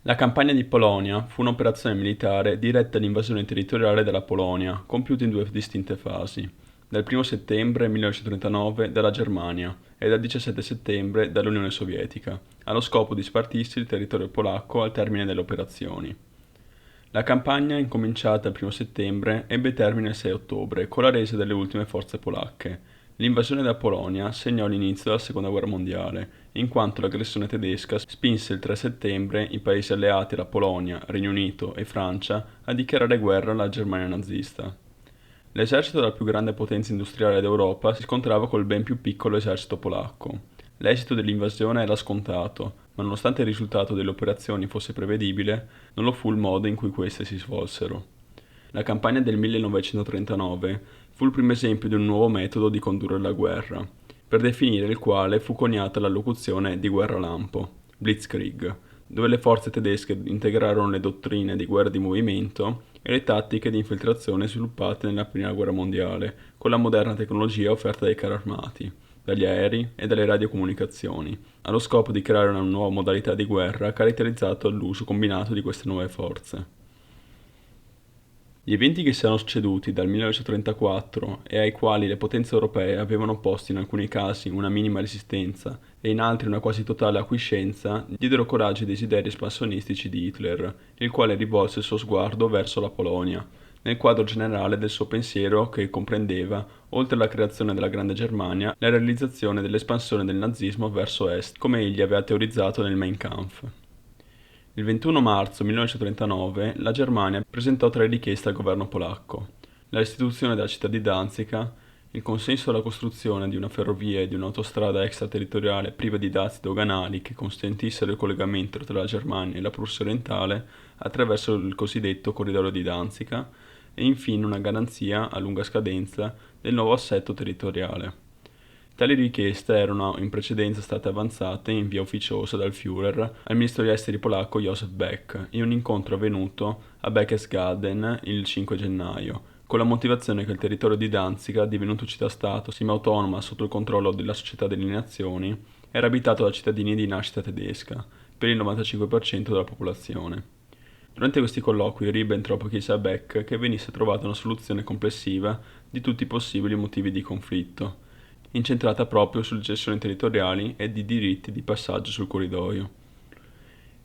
La campagna di Polonia fu un'operazione militare diretta all'invasione territoriale della Polonia, compiuta in due distinte fasi, dal 1 settembre 1939 dalla Germania e dal 17 settembre dall'Unione Sovietica, allo scopo di spartirsi il territorio polacco al termine delle operazioni. La campagna, incominciata il 1 settembre, ebbe termine il 6 ottobre con la resa delle ultime forze polacche. L'invasione della Polonia segnò l'inizio della Seconda Guerra Mondiale, in quanto l'aggressione tedesca spinse il 3 settembre i paesi alleati alla Polonia, Regno Unito e Francia a dichiarare guerra alla Germania nazista. L'esercito della più grande potenza industriale d'Europa si scontrava col ben più piccolo esercito polacco. L'esito dell'invasione era scontato, ma nonostante il risultato delle operazioni fosse prevedibile, non lo fu il modo in cui queste si svolsero. La campagna del 1939 fu il primo esempio di un nuovo metodo di condurre la guerra, per definire il quale fu coniata la locuzione di guerra lampo, Blitzkrieg, dove le forze tedesche integrarono le dottrine di guerra di movimento e le tattiche di infiltrazione sviluppate nella Prima Guerra Mondiale, con la moderna tecnologia offerta dai carri armati, dagli aerei e dalle radiocomunicazioni, allo scopo di creare una nuova modalità di guerra caratterizzata dall'uso combinato di queste nuove forze. Gli eventi che si erano succeduti dal 1934 e ai quali le potenze europee avevano opposto in alcuni casi una minima resistenza e in altri una quasi totale acquiescenza, diedero coraggio ai desideri espansionistici di Hitler, il quale rivolse il suo sguardo verso la Polonia, nel quadro generale del suo pensiero che comprendeva, oltre alla creazione della Grande Germania, la realizzazione dell'espansione del nazismo verso est, come egli aveva teorizzato nel Mein Kampf. Il 21 marzo 1939 la Germania presentò tre richieste al governo polacco: la restituzione della città di Danzica, il consenso alla costruzione di una ferrovia e di un'autostrada extraterritoriale priva di dazi doganali che consentissero il collegamento tra la Germania e la Prussia orientale attraverso il cosiddetto corridoio di Danzica e infine una garanzia a lunga scadenza del nuovo assetto territoriale. Tali richieste erano in precedenza state avanzate in via ufficiosa dal Führer al ministro degli esteri polacco Józef Beck in un incontro avvenuto a Berchtesgaden il 5 gennaio, con la motivazione che il territorio di Danzica, divenuto città-stato semi-autonoma sotto il controllo della Società delle Nazioni, era abitato da cittadini di nascita tedesca, per il 95% della popolazione. Durante questi colloqui Ribbentrop chiese a Beck che venisse trovata una soluzione complessiva di tutti i possibili motivi di conflitto, incentrata proprio sulle cessioni territoriali e di diritti di passaggio sul corridoio.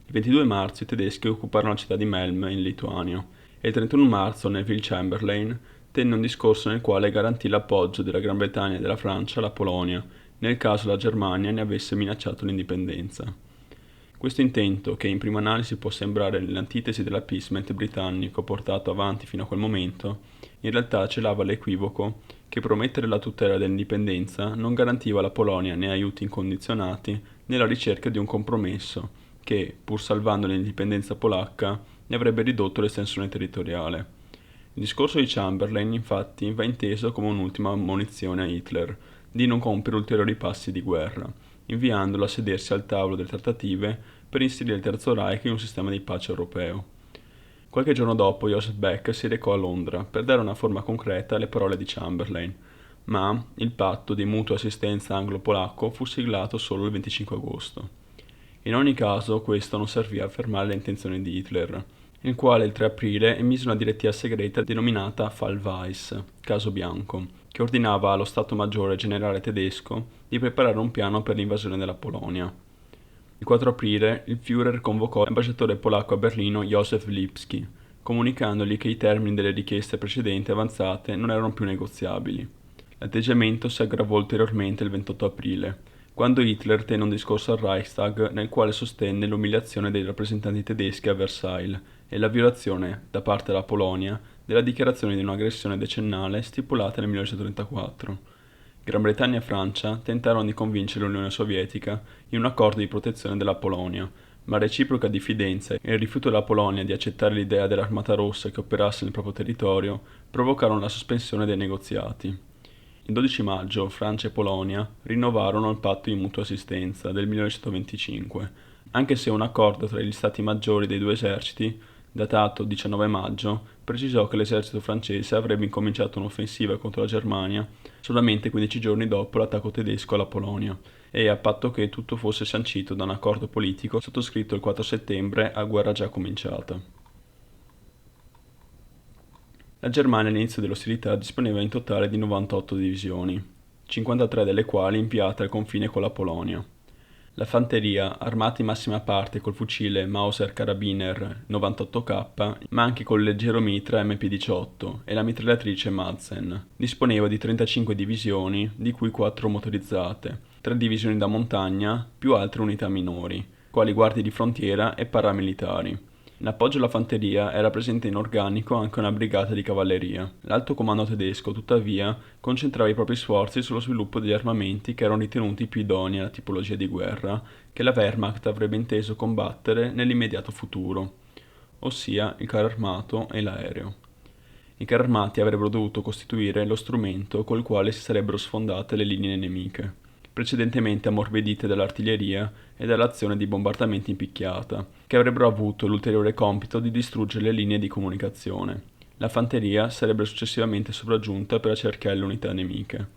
Il 22 marzo i tedeschi occuparono la città di Melm in Lituania e il 31 marzo Neville Chamberlain tenne un discorso nel quale garantì l'appoggio della Gran Bretagna e della Francia alla Polonia nel caso la Germania ne avesse minacciato l'indipendenza. Questo intento, che in prima analisi può sembrare l'antitesi dell'appeasement britannico portato avanti fino a quel momento, in realtà celava l'equivoco che promettere la tutela dell'indipendenza non garantiva alla Polonia né aiuti incondizionati né la ricerca di un compromesso che, pur salvando l'indipendenza polacca, ne avrebbe ridotto l'estensione territoriale. Il discorso di Chamberlain, infatti, va inteso come un'ultima ammonizione a Hitler di non compiere ulteriori passi di guerra, inviandolo a sedersi al tavolo delle trattative per inserire il Terzo Reich in un sistema di pace europeo. Qualche giorno dopo Joseph Beck si recò a Londra per dare una forma concreta alle parole di Chamberlain, ma il patto di mutua assistenza anglo-polacco fu siglato solo il 25 agosto. In ogni caso questo non servì a fermare le intenzioni di Hitler, il quale il 3 aprile emise una direttiva segreta denominata Fall Weiss, caso bianco, che ordinava allo Stato Maggiore Generale tedesco di preparare un piano per l'invasione della Polonia. Il 4 aprile il Führer convocò l'ambasciatore polacco a Berlino Józef Lipski, comunicandogli che i termini delle richieste precedenti avanzate non erano più negoziabili. L'atteggiamento si aggravò ulteriormente il 28 aprile, quando Hitler tenne un discorso al Reichstag nel quale sostenne l'umiliazione dei rappresentanti tedeschi a Versailles e la violazione, da parte della Polonia, della dichiarazione di un'aggressione decennale stipulata nel 1934. Gran Bretagna e Francia tentarono di convincere l'Unione Sovietica in un accordo di protezione della Polonia, ma la reciproca diffidenza e il rifiuto della Polonia di accettare l'idea dell'Armata Rossa che operasse nel proprio territorio provocarono la sospensione dei negoziati. Il 12 maggio Francia e Polonia rinnovarono il patto di mutua assistenza del 1925, anche se un accordo tra gli stati maggiori dei due eserciti datato 19 maggio, precisò che l'esercito francese avrebbe incominciato un'offensiva contro la Germania solamente 15 giorni dopo l'attacco tedesco alla Polonia e a patto che tutto fosse sancito da un accordo politico sottoscritto il 4 settembre a guerra già cominciata. La Germania all'inizio delle ostilità disponeva in totale di 98 divisioni, 53 delle quali inviate al confine con la Polonia. La fanteria, armata in massima parte col fucile Mauser Karabiner 98K, ma anche col leggero mitra MP18 e la mitragliatrice Madsen, disponeva di 35 divisioni, di cui 4 motorizzate, 3 divisioni da montagna, più altre unità minori, quali guardie di frontiera e paramilitari. In appoggio alla fanteria era presente in organico anche una brigata di cavalleria. L'alto comando tedesco, tuttavia, concentrava i propri sforzi sullo sviluppo degli armamenti che erano ritenuti più idonei alla tipologia di guerra che la Wehrmacht avrebbe inteso combattere nell'immediato futuro, ossia il carro armato e l'aereo. I carri armati avrebbero dovuto costituire lo strumento col quale si sarebbero sfondate le linee nemiche, precedentemente ammorbidite dall'artiglieria e dall'azione di bombardamenti in picchiata, che avrebbero avuto l'ulteriore compito di distruggere le linee di comunicazione. La fanteria sarebbe successivamente sopraggiunta per accerchiare le unità nemiche.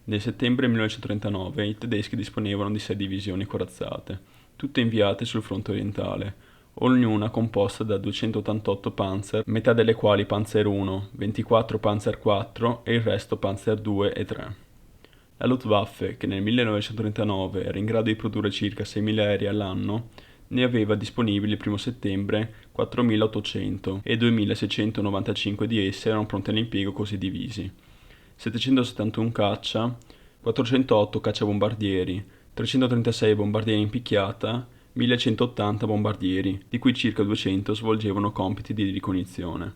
Nel settembre 1939 i tedeschi disponevano di 6 divisioni corazzate, tutte inviate sul fronte orientale, ognuna composta da 288 Panzer, metà delle quali Panzer I, 24 Panzer IV e il resto Panzer II e III. La Luftwaffe, che nel 1939 era in grado di produrre circa 6.000 aerei all'anno, ne aveva disponibili il 1 settembre 4.800 e 2.695 di esse erano pronte all'impiego così divisi. 771 caccia, 408 cacciabombardieri, 336 bombardieri in picchiata, 1.180 bombardieri, di cui circa 200 svolgevano compiti di ricognizione.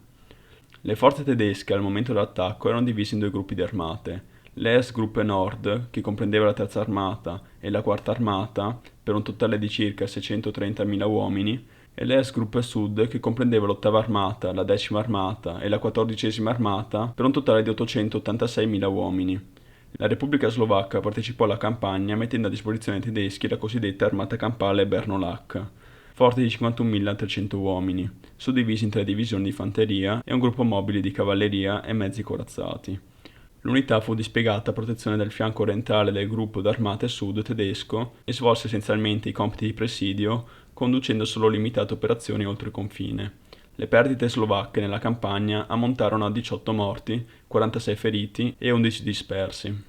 Le forze tedesche al momento dell'attacco erano divise in 2 gruppi di armate. L'Heeresgruppe Nord, che comprendeva la terza armata e la quarta armata, per un totale di circa 630.000 uomini, e l'Heeresgruppe Sud, che comprendeva l'ottava armata, la decima armata e la 14ª armata, per un totale di 886.000 uomini. La Repubblica Slovacca partecipò alla campagna mettendo a disposizione ai tedeschi la cosiddetta armata campale Bernolak, forte di 51.300 uomini, suddivisi in 3 divisioni di fanteria e un gruppo mobile di cavalleria e mezzi corazzati. L'unità fu dispiegata a protezione del fianco orientale del gruppo d'armate sud tedesco e svolse essenzialmente i compiti di presidio, conducendo solo limitate operazioni oltre confine. Le perdite slovacche nella campagna ammontarono a 18 morti, 46 feriti e 11 dispersi.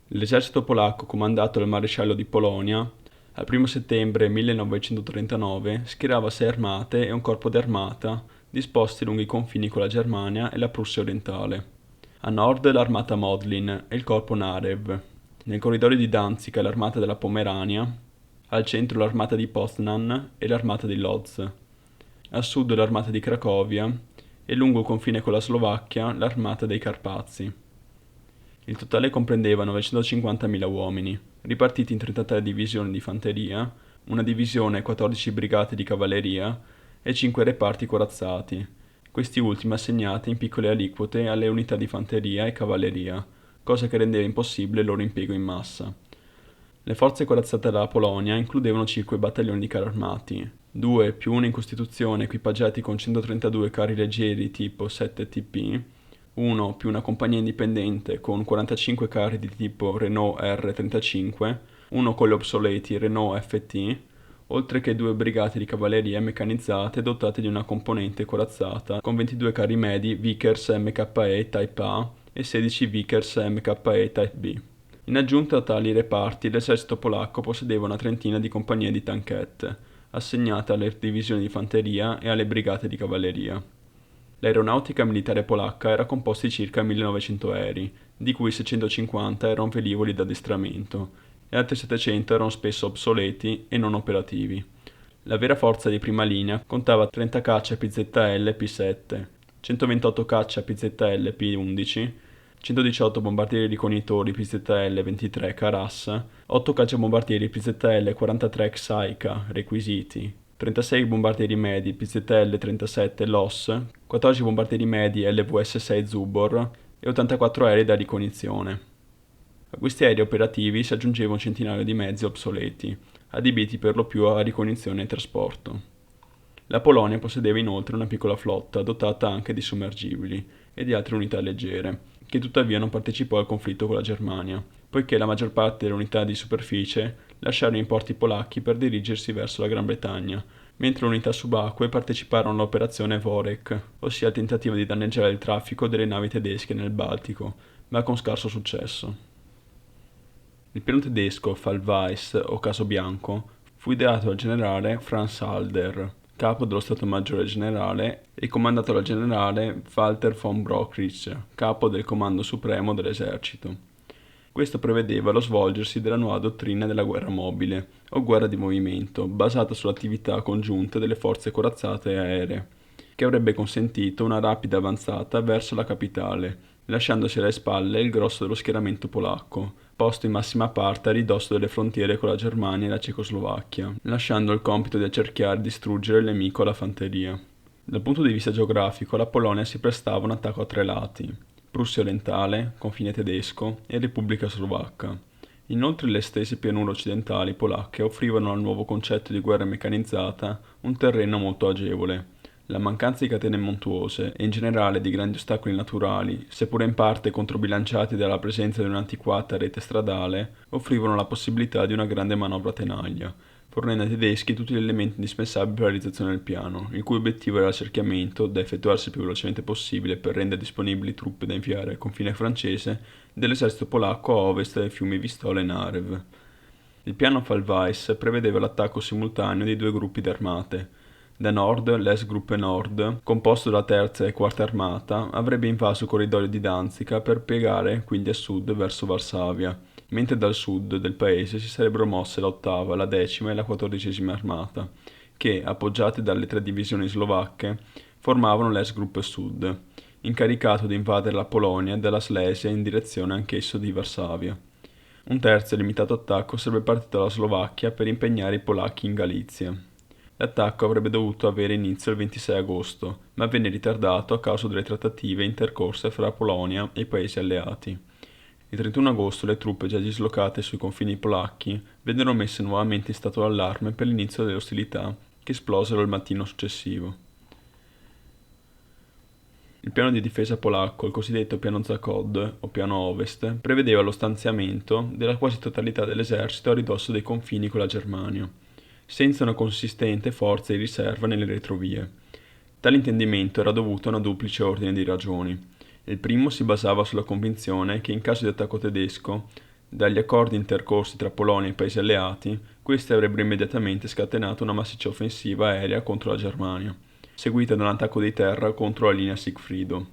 L'esercito polacco comandato dal maresciallo di Polonia, al 1 settembre 1939 schierava 6 armate e un corpo d'armata disposti lungo i confini con la Germania e la Prussia orientale. A nord l'armata Modlin e il corpo Narew, nel corridoio di Danzig l'armata della Pomerania, al centro l'armata di Poznan e l'armata di Lodz, a sud l'armata di Cracovia e lungo il confine con la Slovacchia l'armata dei Carpazi. Il totale comprendeva 950.000 uomini, ripartiti in 33 divisioni di fanteria, una divisione e 14 brigate di cavalleria e 5 reparti corazzati, questi ultimi assegnati in piccole aliquote alle unità di fanteria e cavalleria, cosa che rendeva impossibile il loro impiego in massa. Le forze corazzate dalla Polonia includevano circa 5 battaglioni di carri armati, 2 più 1 in Costituzione equipaggiati con 132 carri leggeri tipo 7TP, 1 più una compagnia indipendente con 45 carri di tipo Renault R35, 1 con gli obsoleti Renault FT, oltre che 2 brigate di cavalleria meccanizzate dotate di una componente corazzata con 22 carri medi Vickers MKE Type A e 16 Vickers MKE Type B. In aggiunta a tali reparti, l'esercito polacco possedeva una trentina di compagnie di tanchette, assegnate alle divisioni di fanteria e alle brigate di cavalleria. L'aeronautica militare polacca era composta di circa 1900 aerei, di cui 650 erano velivoli d'addestramento, e altri 700 erano spesso obsoleti e non operativi. La vera forza di prima linea contava 30 caccia PZL P7, 128 caccia PZL P11, 118 bombardieri ricognitori PZL 23 Karas, 8 cacciabombardieri PZL 43 Xaika requisiti, 36 bombardieri medi PZL 37 LOS, 14 bombardieri medi LVS 6 Zubor e 84 aerei da ricognizione. A questi aerei operativi si aggiungeva un centinaio di mezzi obsoleti, adibiti per lo più a ricognizione e trasporto. La Polonia possedeva inoltre una piccola flotta dotata anche di sommergibili e di altre unità leggere, che tuttavia non partecipò al conflitto con la Germania, poiché la maggior parte delle unità di superficie lasciarono i porti polacchi per dirigersi verso la Gran Bretagna, mentre le unità subacquee parteciparono all'operazione Vorek, ossia il tentativo di danneggiare il traffico delle navi tedesche nel Baltico, ma con scarso successo. Il piano tedesco Fallweiss o Caso Bianco fu ideato dal generale Franz Halder, capo dello Stato Maggiore Generale, e comandato dal generale Walter von Brockrich, capo del Comando Supremo dell'esercito. Questo prevedeva lo svolgersi della nuova dottrina della guerra mobile, o guerra di movimento, basata sull'attività congiunta delle forze corazzate e aeree, che avrebbe consentito una rapida avanzata verso la capitale, lasciandosi alle spalle il grosso dello schieramento polacco, posto in massima parte a ridosso delle frontiere con la Germania e la Cecoslovacchia, lasciando il compito di accerchiare e distruggere il nemico alla fanteria. Dal punto di vista geografico, la Polonia si prestava a un attacco a tre lati: Prussia orientale, confine tedesco, e Repubblica Slovacca. Inoltre le estese pianure occidentali polacche offrivano al nuovo concetto di guerra meccanizzata un terreno molto agevole. La mancanza di catene montuose e in generale di grandi ostacoli naturali, seppure in parte controbilanciati dalla presenza di un'antiquata rete stradale, offrivano la possibilità di una grande manovra a tenaglia, fornendo ai tedeschi tutti gli elementi indispensabili per la realizzazione del piano, il cui obiettivo era l'accerchiamento, da effettuarsi il più velocemente possibile per rendere disponibili truppe da inviare al confine francese, dell'esercito polacco a ovest dei fiumi Vistola e Narew. Il piano Fallweiss prevedeva l'attacco simultaneo di due gruppi di armate. Da nord, l'S-Gruppe Nord, composto dalla terza e quarta armata, avrebbe invaso il corridoio di Danzica per piegare quindi a sud verso Varsavia, mentre dal sud del paese si sarebbero mosse l'ottava, la decima e la quattordicesima armata, che, appoggiate dalle tre divisioni slovacche, formavano l'S-Gruppe Sud, incaricato di invadere la Polonia dalla Slesia in direzione anch'esso di Varsavia. Un terzo e limitato attacco sarebbe partito dalla Slovacchia per impegnare i polacchi in Galizia. L'attacco avrebbe dovuto avere inizio il 26 agosto, ma venne ritardato a causa delle trattative intercorse fra Polonia e i paesi alleati. Il 31 agosto le truppe già dislocate sui confini polacchi vennero messe nuovamente in stato d'allarme per l'inizio delle ostilità, che esplosero il mattino successivo. Il piano di difesa polacco, il cosiddetto piano Zakod, o piano Ovest, prevedeva lo stanziamento della quasi totalità dell'esercito a ridosso dei confini con la Germania, senza una consistente forza di riserva nelle retrovie. Tale intendimento era dovuto a una duplice ordine di ragioni. Il primo si basava sulla convinzione che in caso di attacco tedesco, dagli accordi intercorsi tra Polonia e i paesi alleati, questi avrebbero immediatamente scatenato una massiccia offensiva aerea contro la Germania, seguita da un attacco di terra contro la linea Sigfrido,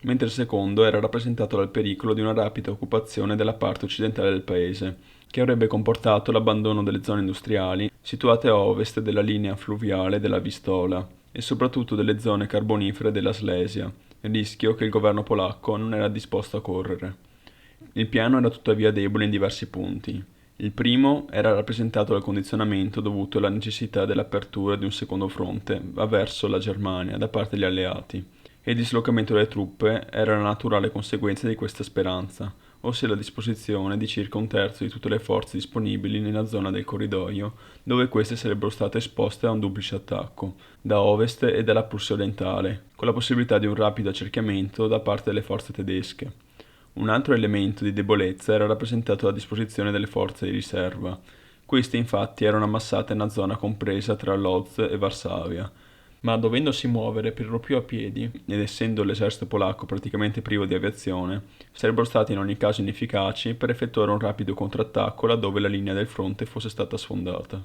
mentre il secondo era rappresentato dal pericolo di una rapida occupazione della parte occidentale del paese, che avrebbe comportato l'abbandono delle zone industriali situate a ovest della linea fluviale della Vistola e soprattutto delle zone carbonifere della Slesia, rischio che il governo polacco non era disposto a correre. Il piano era tuttavia debole in diversi punti. Il primo era rappresentato dal condizionamento dovuto alla necessità dell'apertura di un secondo fronte verso la Germania da parte degli alleati, e il dislocamento delle truppe era la naturale conseguenza di questa speranza, ossia la disposizione di circa un terzo di tutte le forze disponibili nella zona del corridoio, dove queste sarebbero state esposte a un duplice attacco, da ovest e dalla Prussia orientale, con la possibilità di un rapido accerchiamento da parte delle forze tedesche. Un altro elemento di debolezza era rappresentato dalla disposizione delle forze di riserva. Queste infatti erano ammassate nella zona compresa tra Lodz e Varsavia, ma dovendosi muovere per lo più a piedi, ed essendo l'esercito polacco praticamente privo di aviazione, sarebbero stati in ogni caso inefficaci per effettuare un rapido contrattacco laddove la linea del fronte fosse stata sfondata.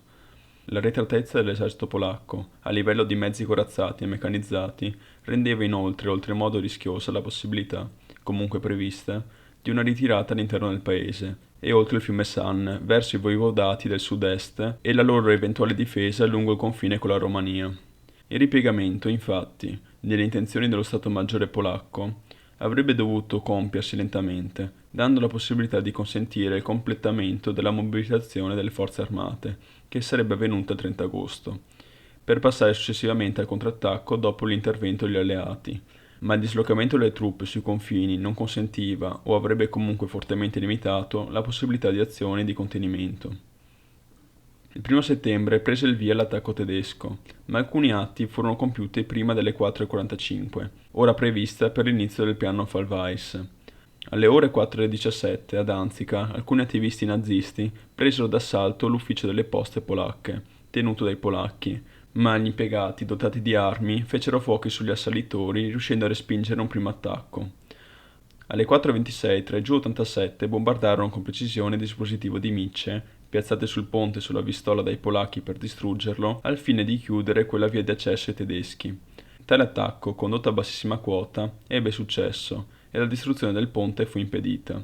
La retratezza dell'esercito polacco, a livello di mezzi corazzati e meccanizzati, rendeva inoltre oltremodo rischiosa la possibilità, comunque prevista, di una ritirata all'interno del paese, e oltre il fiume San, verso i voivodati del sud-est e la loro eventuale difesa lungo il confine con la Romania. Il ripiegamento, infatti, delle intenzioni dello Stato Maggiore polacco avrebbe dovuto compiersi lentamente, dando la possibilità di consentire il completamento della mobilitazione delle forze armate, che sarebbe avvenuta il 30 agosto, per passare successivamente al contrattacco dopo l'intervento degli alleati, ma il dislocamento delle truppe sui confini non consentiva, o avrebbe comunque fortemente limitato, la possibilità di azioni di contenimento. Il 1 settembre prese il via l'attacco tedesco, ma alcuni atti furono compiuti prima delle 4:45, ora prevista per l'inizio del piano Fallweis. Alle ore 4:17 a Danzica alcuni attivisti nazisti presero d'assalto l'ufficio delle poste polacche, tenuto dai polacchi, ma gli impiegati dotati di armi fecero fuochi sugli assalitori riuscendo a respingere un primo attacco. Alle 4:26 tre Ju-87 bombardarono con precisione il dispositivo di micce piazzate sul ponte sulla Vistola dai polacchi per distruggerlo, al fine di chiudere quella via di accesso ai tedeschi. Tale attacco, condotto a bassissima quota, ebbe successo e la distruzione del ponte fu impedita.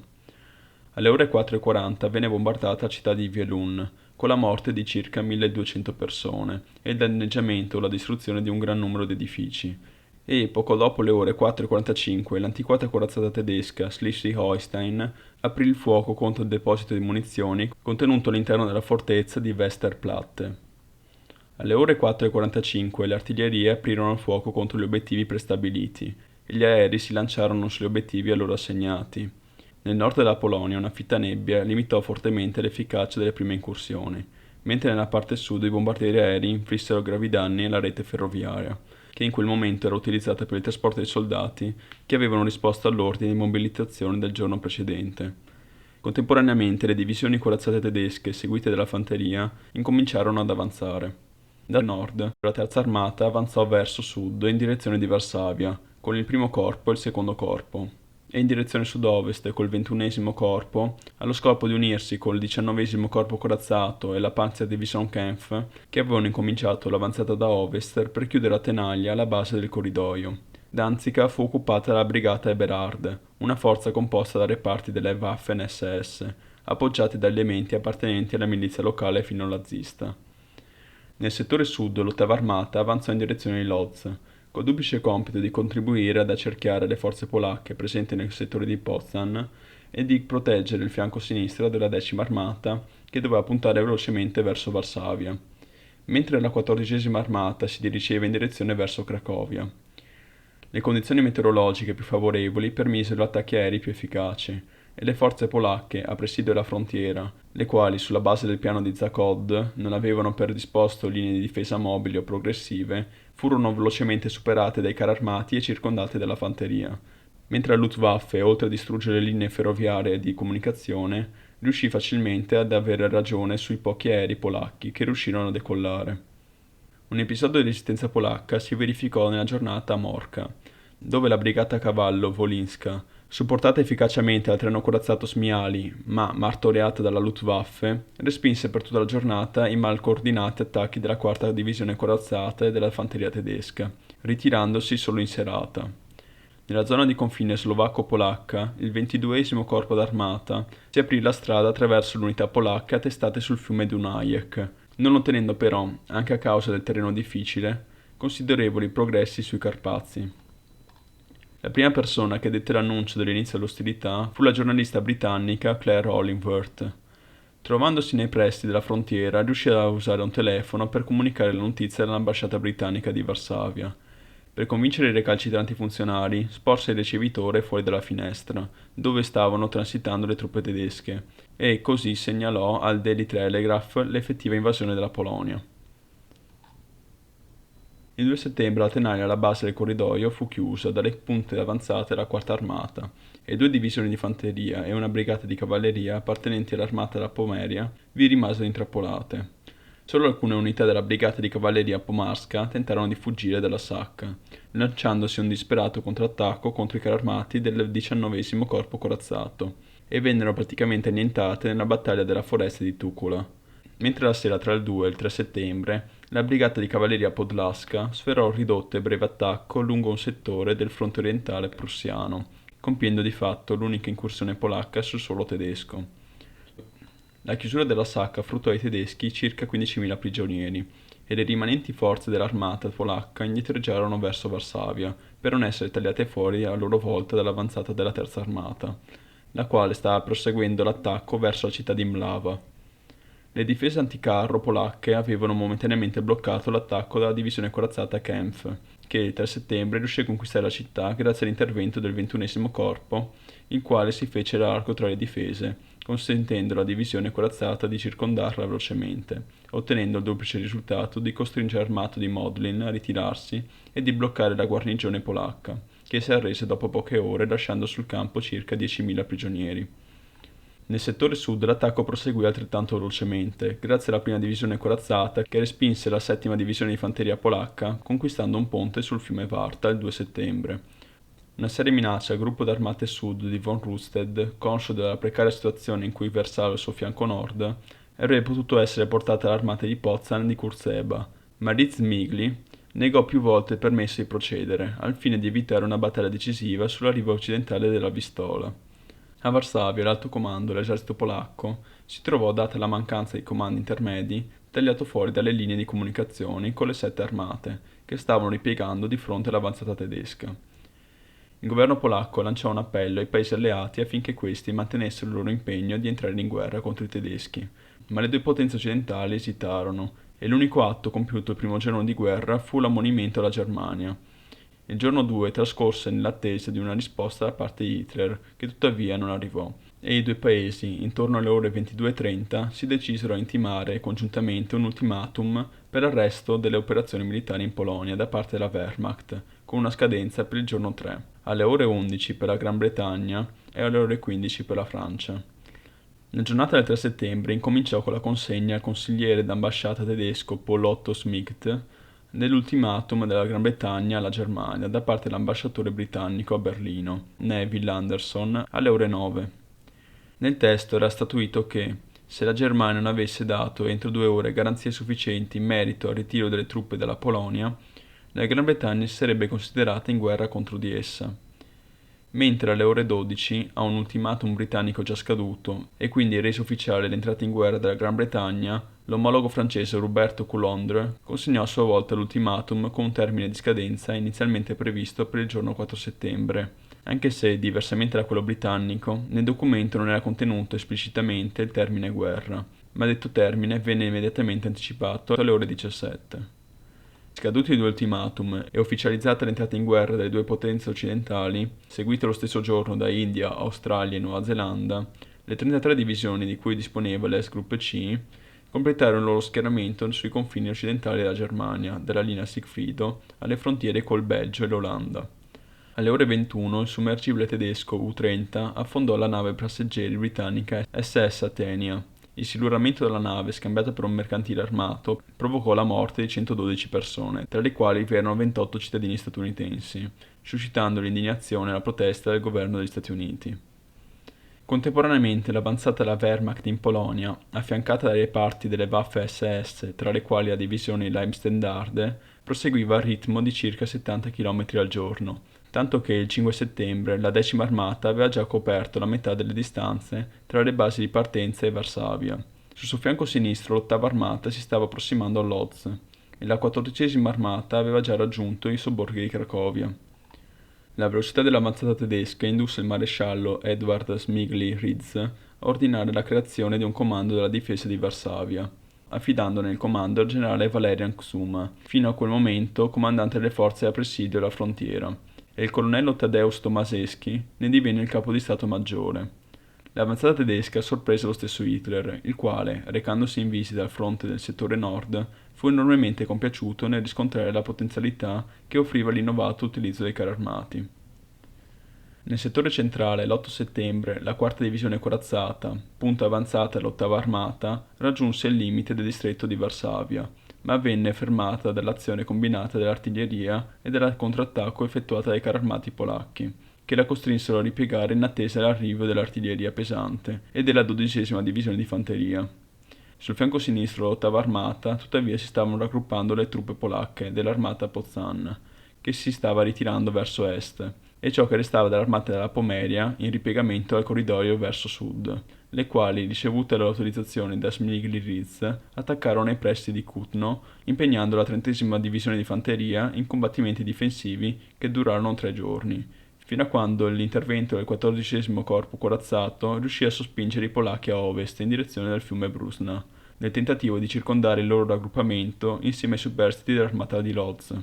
Alle ore 4:40 venne bombardata la città di Wielun, con la morte di circa 1200 persone e il danneggiamento o la distruzione di un gran numero di edifici. E poco dopo le ore 4:45 l'antiquata corazzata tedesca Schleswig-Holstein aprì il fuoco contro il deposito di munizioni contenuto all'interno della fortezza di Westerplatte. Alle ore 4:45 le artiglierie aprirono il fuoco contro gli obiettivi prestabiliti e gli aerei si lanciarono sugli obiettivi a loro assegnati. Nel nord della Polonia una fitta nebbia limitò fortemente l'efficacia delle prime incursioni, mentre nella parte sud i bombardieri aerei inflissero gravi danni alla rete ferroviaria, che in quel momento era utilizzata per il trasporto dei soldati che avevano risposto all'ordine di mobilitazione del giorno precedente. Contemporaneamente le divisioni corazzate tedesche, seguite dalla fanteria, incominciarono ad avanzare. Da nord, la terza armata avanzò verso sud in direzione di Varsavia, con il primo corpo e il secondo corpo, e in direzione sud-ovest col 21° corpo, allo scopo di unirsi col 19° corpo corazzato e la Panzerdivision Kempf, che avevano incominciato l'avanzata da ovest per chiudere a tenaglia la base del corridoio. Danzica fu occupata dalla brigata Eberhard, una forza composta da reparti delle Waffen-SS, appoggiati da elementi appartenenti alla milizia locale filo-nazista. Nel settore sud l'ottava armata avanzò in direzione di Lodz, col duplice compito di contribuire ad accerchiare le forze polacche presenti nel settore di Poznań e di proteggere il fianco sinistro della 10ª armata che doveva puntare velocemente verso Varsavia, mentre la 14ª armata si dirigeva in direzione verso Cracovia. Le condizioni meteorologiche più favorevoli permisero attacchi aerei più efficaci e le forze polacche a presidio della frontiera, le quali sulla base del piano di Zakod non avevano predisposto linee di difesa mobili o progressive, furono velocemente superate dai carri armati e circondate dalla fanteria, mentre la Luftwaffe, oltre a distruggere le linee ferroviarie di comunicazione, riuscì facilmente ad avere ragione sui pochi aerei polacchi che riuscirono a decollare. Un episodio di resistenza polacca si verificò nella giornata a Morka, dove la brigata a cavallo Wolinska, supportata efficacemente dal treno corazzato Smiali, ma martoriata dalla Luftwaffe, respinse per tutta la giornata i mal coordinati attacchi della 4ª divisione corazzata e della fanteria tedesca, ritirandosi solo in serata. Nella zona di confine slovacco-polacca, il 22° corpo d'armata si aprì la strada attraverso le unità polacche attestate sul fiume Dunajec, non ottenendo però, anche a causa del terreno difficile, considerevoli progressi sui Carpazi. La prima persona che dette l'annuncio dell'inizio delle ostilità fu la giornalista britannica Claire Hollingworth. Trovandosi nei pressi della frontiera, riuscì a usare un telefono per comunicare la notizia all'ambasciata britannica di Varsavia. Per convincere i recalcitranti funzionari, sporse il ricevitore fuori dalla finestra, dove stavano transitando le truppe tedesche, e così segnalò al Daily Telegraph l'effettiva invasione della Polonia. Il 2 settembre la tenaglia alla base del corridoio fu chiusa dalle punte avanzate della 4ª armata e 2 divisioni di fanteria e una brigata di cavalleria appartenenti all'armata della Pomeria vi rimasero intrappolate. Solo alcune unità della brigata di cavalleria Pomarska tentarono di fuggire dalla sacca, lanciandosi un disperato contrattacco contro i carri armati del 19° corpo corazzato, e vennero praticamente annientate nella battaglia della foresta di Tukula. Mentre la sera tra il 2 e il 3 settembre, la brigata di cavalleria Podlaska sferrò un ridotto e breve attacco lungo un settore del fronte orientale prussiano, compiendo di fatto l'unica incursione polacca sul suolo tedesco. La chiusura della sacca fruttò ai tedeschi circa 15.000 prigionieri, e le rimanenti forze dell'armata polacca indietreggiarono verso Varsavia, per non essere tagliate fuori a loro volta dall'avanzata della terza armata, la quale stava proseguendo l'attacco verso la città di Mlava. Le difese anticarro polacche avevano momentaneamente bloccato l'attacco della divisione corazzata Kempf, che il 3 settembre riuscì a conquistare la città grazie all'intervento del 21° corpo, il quale si fece largo tra le difese, consentendo alla divisione corazzata di circondarla velocemente, ottenendo il duplice risultato di costringere l'armato di Modlin a ritirarsi e di bloccare la guarnigione polacca, che si arrese dopo poche ore lasciando sul campo circa 10.000 prigionieri. Nel settore sud l'attacco proseguì altrettanto velocemente, grazie alla prima divisione corazzata che respinse la settima divisione di fanteria polacca, conquistando un ponte sul fiume Varta il 2 settembre. Una seria minaccia al gruppo d'armate sud di von Rundstedt, conscio della precaria situazione in cui versava il suo fianco nord, avrebbe potuto essere portata alle armate di Poznań e di Kurzeba, ma Ritz Migli negò più volte il permesso di procedere, al fine di evitare una battaglia decisiva sulla riva occidentale della Vistola. A Varsavia l'alto comando dell'esercito polacco si trovò, data la mancanza di comandi intermedi, tagliato fuori dalle linee di comunicazioni con le sette armate, che stavano ripiegando di fronte all'avanzata tedesca. Il governo polacco lanciò un appello ai paesi alleati affinché questi mantenessero il loro impegno di entrare in guerra contro i tedeschi, ma le due potenze occidentali esitarono e l'unico atto compiuto il primo giorno di guerra fu l'ammonimento alla Germania. Il giorno 2 trascorse nell'attesa di una risposta da parte di Hitler, che tuttavia non arrivò, e i due paesi, intorno alle ore 22:30, si decisero a intimare congiuntamente un ultimatum per l'arresto delle operazioni militari in Polonia da parte della Wehrmacht, con una scadenza per il giorno 3, alle ore 11 per la Gran Bretagna e alle ore 15 per la Francia. Nella giornata del 3 settembre incominciò con la consegna al consigliere d'ambasciata tedesco Paul Otto Schmidt dell'ultimatum della Gran Bretagna alla Germania da parte dell'ambasciatore britannico a Berlino, Neville Anderson, alle ore 9. Nel testo era statuito che, se la Germania non avesse dato entro 2 ore garanzie sufficienti in merito al ritiro delle truppe dalla Polonia, la Gran Bretagna si sarebbe considerata in guerra contro di essa. Mentre alle ore 12, a un ultimatum britannico già scaduto e quindi reso ufficiale l'entrata in guerra della Gran Bretagna, l'omologo francese Roberto Coulondre consegnò a sua volta l'ultimatum con un termine di scadenza inizialmente previsto per il giorno 4 settembre, anche se, diversamente da quello britannico, nel documento non era contenuto esplicitamente il termine guerra, ma detto termine venne immediatamente anticipato alle ore 17. Scaduti i due ultimatum e ufficializzata l'entrata in guerra delle due potenze occidentali, seguite lo stesso giorno da India, Australia e Nuova Zelanda, le 33 divisioni di cui disponeva l'S-Gruppe C completarono il loro schieramento sui confini occidentali della Germania, dalla linea Sigfrido alle frontiere col Belgio e l'Olanda. Alle ore 21 il sommergibile tedesco U-30 affondò la nave passeggeri britannica SS Athenia. Il siluramento della nave, scambiata per un mercantile armato, provocò la morte di 112 persone, tra le quali vi erano 28 cittadini statunitensi, suscitando l'indignazione e la protesta del governo degli Stati Uniti. Contemporaneamente l'avanzata della Wehrmacht in Polonia, affiancata dai reparti delle Waffe SS, tra le quali la divisione Leibstendarde, proseguiva al ritmo di circa 70 km al giorno, tanto che il 5 settembre la 10ª armata aveva già coperto la metà delle distanze tra le basi di partenza e Varsavia. Sul suo fianco sinistro l'8ª armata si stava approssimando a Lodz e la 14ª armata aveva già raggiunto i sobborghi di Cracovia. La velocità dell'avanzata tedesca indusse il maresciallo Edward Smigli-Ritz a ordinare la creazione di un comando della difesa di Varsavia, affidandone il comando al generale Valerian Ksuma, fino a quel momento comandante delle forze a presidio della frontiera, e il colonnello Tadeusz Tomaszewski ne divenne il capo di Stato Maggiore. L'avanzata tedesca sorprese lo stesso Hitler, il quale, recandosi in visita al fronte del settore nord, fu enormemente compiaciuto nel riscontrare la potenzialità che offriva l'innovato utilizzo dei carri armati. Nel settore centrale, l'8 settembre, la 4ª divisione corazzata, punta avanzata dell'8ª armata, raggiunse il limite del distretto di Varsavia, ma venne fermata dall'azione combinata dell'artiglieria e dal contrattacco effettuata dai carri armati polacchi, che la costrinsero a ripiegare in attesa dell'arrivo dell'artiglieria pesante e della 12ª divisione di fanteria. Sul fianco sinistro dell'8ª armata, tuttavia, si stavano raggruppando le truppe polacche dell'armata Poznań, che si stava ritirando verso est, e ciò che restava dell'armata della Pomeria in ripiegamento al corridoio verso sud, le quali, ricevute l'autorizzazione da Smigli-Ritz, attaccarono nei pressi di Kutno, impegnando la 30ª divisione di fanteria in combattimenti difensivi che durarono 3 giorni, fino a quando l'intervento del 14° corpo corazzato riuscì a sospingere i polacchi a ovest in direzione del fiume Brusna, nel tentativo di circondare il loro raggruppamento insieme ai superstiti dell'armata di Lodz.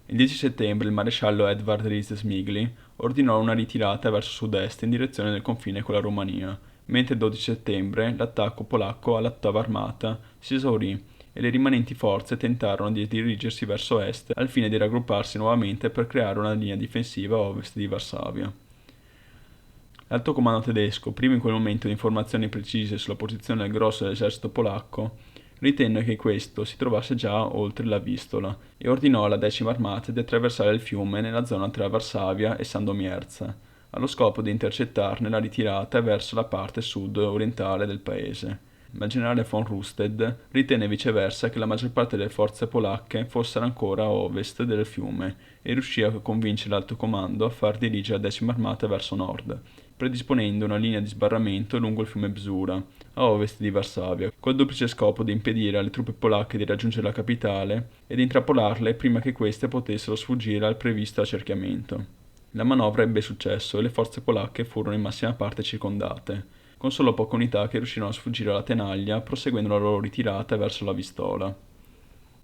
Il 10 settembre il maresciallo Edward Ritz Smigli ordinò una ritirata verso sud-est in direzione del confine con la Romania, mentre il 12 settembre l'attacco polacco all'ottava armata si esaurì e le rimanenti forze tentarono di dirigersi verso est al fine di raggrupparsi nuovamente per creare una linea difensiva a ovest di Varsavia. L'alto comando tedesco, privo in quel momento di informazioni precise sulla posizione del grosso dell'esercito polacco, ritenne che questo si trovasse già oltre la Vistola e ordinò alla 10ª armata di attraversare il fiume nella zona tra Varsavia e Sandomierz, allo scopo di intercettarne la ritirata verso la parte sud-orientale del paese. Ma il generale von Rundstedt ritenne viceversa che la maggior parte delle forze polacche fossero ancora a ovest del fiume e riuscì a convincere l'alto comando a far dirigere la 10ª armata verso nord, predisponendo una linea di sbarramento lungo il fiume Bzura, a ovest di Varsavia, col duplice scopo di impedire alle truppe polacche di raggiungere la capitale e di intrappolarle prima che queste potessero sfuggire al previsto accerchiamento. La manovra ebbe successo e le forze polacche furono in massima parte circondate, con solo poche unità che riuscirono a sfuggire alla tenaglia, proseguendo la loro ritirata verso la Vistola.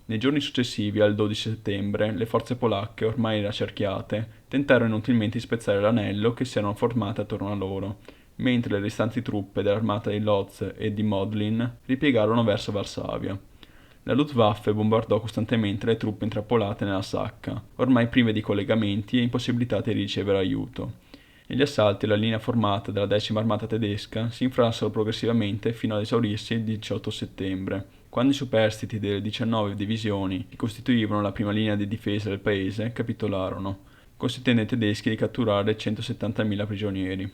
Nei giorni successivi al 12 settembre, le forze polacche, ormai raccerchiate, tentarono inutilmente di spezzare l'anello che si erano formate attorno a loro, mentre le restanti truppe dell'armata di Lodz e di Modlin ripiegarono verso Varsavia. La Luftwaffe bombardò costantemente le truppe intrappolate nella sacca, ormai prive di collegamenti e impossibilitate di ricevere aiuto. E gli assalti alla linea formata dalla 10ª armata tedesca si infransero progressivamente fino ad esaurirsi il 18 settembre, quando i superstiti delle 19 divisioni che costituivano la prima linea di difesa del paese capitolarono, consentendo ai tedeschi di catturare 170.000 prigionieri.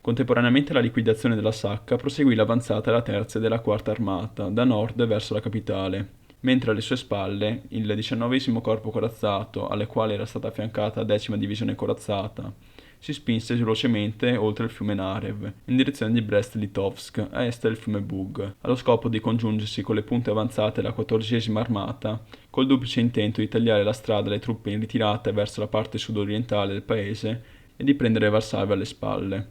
Contemporaneamente alla liquidazione della sacca proseguì l'avanzata della 3ª e della 4ª armata, da nord verso la capitale, mentre alle sue spalle il 19° corpo corazzato, alle quali era stata affiancata la 10ª divisione corazzata, si spinse velocemente oltre il fiume Narev, in direzione di Brest-Litovsk, a est del fiume Bug, allo scopo di congiungersi con le punte avanzate della 14ª armata, col duplice intento di tagliare la strada alle truppe in ritirata verso la parte sud-orientale del paese e di prendere Varsavia alle spalle.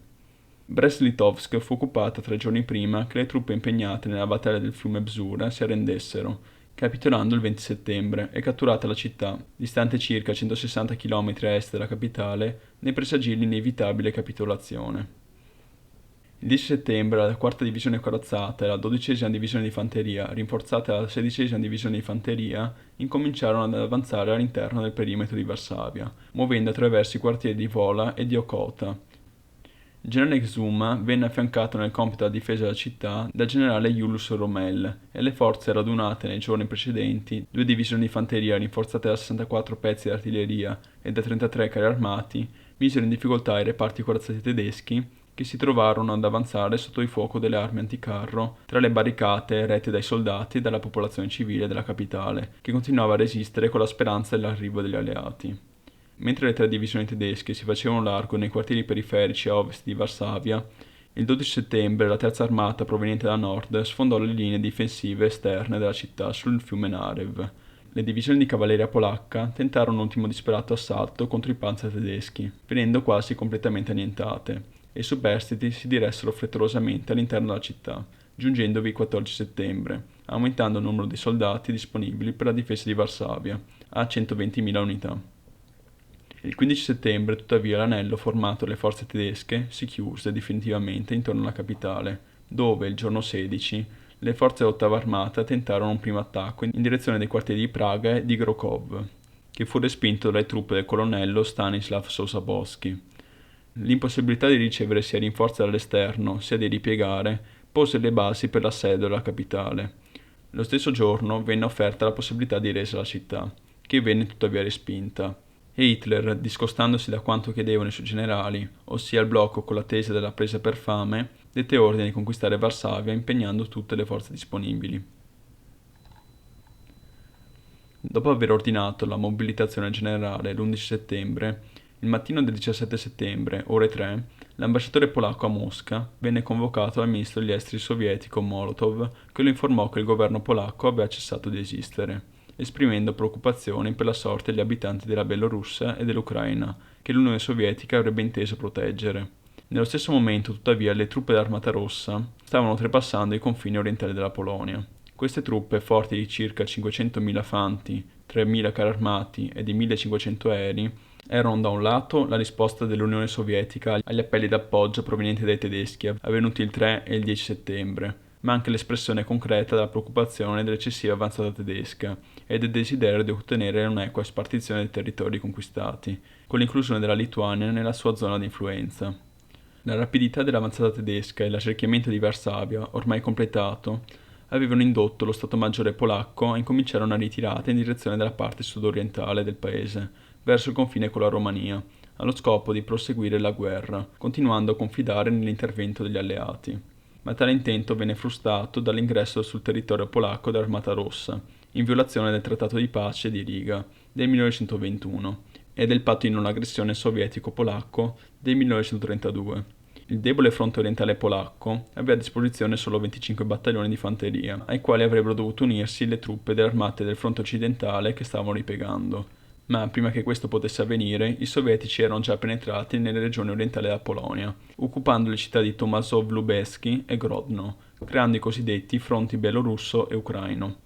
Brest-Litovsk fu occupata 3 giorni prima che le truppe impegnate nella battaglia del fiume Bzura si arrendessero, capitolando il 20 settembre e catturata la città, distante circa 160 km a est della capitale, ne presagì l'inevitabile capitolazione. Il 10 settembre la 4ª divisione corazzata e la 12ª divisione di fanteria, rinforzate dalla 16ª divisione di fanteria, incominciarono ad avanzare all'interno del perimetro di Varsavia, muovendo attraverso i quartieri di Vola e di Okota. Il generale Xuma venne affiancato nel compito della difesa della città dal generale Julius Rommel e le forze radunate nei giorni precedenti, 2 divisioni di fanteria rinforzate da 64 pezzi di artiglieria e da 33 carri armati, misero in difficoltà i reparti corazzati tedeschi che si trovarono ad avanzare sotto il fuoco delle armi anticarro tra le barricate erette dai soldati e dalla popolazione civile della capitale, che continuava a resistere con la speranza dell'arrivo degli alleati. Mentre le 3 divisioni tedesche si facevano largo nei quartieri periferici a ovest di Varsavia, il 12 settembre la 3ª armata proveniente da nord sfondò le linee difensive esterne della città sul fiume Narev. Le divisioni di cavalleria polacca tentarono un ultimo disperato assalto contro i panzer tedeschi, venendo quasi completamente annientate, e i superstiti si diressero frettolosamente all'interno della città, giungendovi il 14 settembre, aumentando il numero di soldati disponibili per la difesa di Varsavia a 120.000 unità. Il 15 settembre, tuttavia, l'anello formato dalle forze tedesche si chiuse definitivamente intorno alla capitale, dove, il giorno 16, le forze dell'8ª armata tentarono un primo attacco in direzione dei quartieri di Praga e di Grokov, che fu respinto dalle truppe del colonnello Stanislav Sosabowski. L'impossibilità di ricevere sia rinforzi dall'esterno sia di ripiegare pose le basi per l'assedio della capitale. Lo stesso giorno venne offerta la possibilità di resa alla città, che venne tuttavia respinta, e Hitler, discostandosi da quanto chiedevano i suoi generali, ossia il blocco con l'attesa della presa per fame, dette ordine di conquistare Varsavia impegnando tutte le forze disponibili. Dopo aver ordinato la mobilitazione generale l'11 settembre, il mattino del 17 settembre, ore 3, l'ambasciatore polacco a Mosca venne convocato dal ministro degli esteri sovietico Molotov, che lo informò che il governo polacco aveva cessato di esistere, esprimendo preoccupazioni per la sorte degli abitanti della Bielorussia e dell'Ucraina, che l'Unione Sovietica avrebbe inteso proteggere. Nello stesso momento, tuttavia, le truppe dell'Armata Rossa stavano oltrepassando i confini orientali della Polonia. Queste truppe, forti di circa 500.000 fanti, 3.000 carri armati e di 1.500 aerei, Erano da un lato la risposta dell'Unione Sovietica agli appelli d'appoggio provenienti dai tedeschi avvenuti il 3 e il 10 settembre, ma anche l'espressione concreta della preoccupazione dell'eccessiva avanzata tedesca e del desiderio di ottenere un'equa spartizione dei territori conquistati, con l'inclusione della Lituania nella sua zona di influenza. La rapidità dell'avanzata tedesca e l'accerchiamento di Varsavia, ormai completato, avevano indotto lo Stato Maggiore polacco a incominciare una ritirata in direzione della parte sudorientale del paese, verso il confine con la Romania, allo scopo di proseguire la guerra, continuando a confidare nell'intervento degli alleati. Ma tale intento venne frustrato dall'ingresso sul territorio polacco dell'Armata Rossa, in violazione del Trattato di pace di Riga del 1921 e del patto di non aggressione sovietico-polacco del 1932. Il debole fronte orientale polacco aveva a disposizione solo 25 battaglioni di fanteria, ai quali avrebbero dovuto unirsi le truppe delle armate del fronte occidentale che stavano ripiegando. Ma prima che questo potesse avvenire, i sovietici erano già penetrati nelle regioni orientali della Polonia, occupando le città di Tomaszów-Lubelski e Grodno, creando i cosiddetti fronti belorusso e ucraino.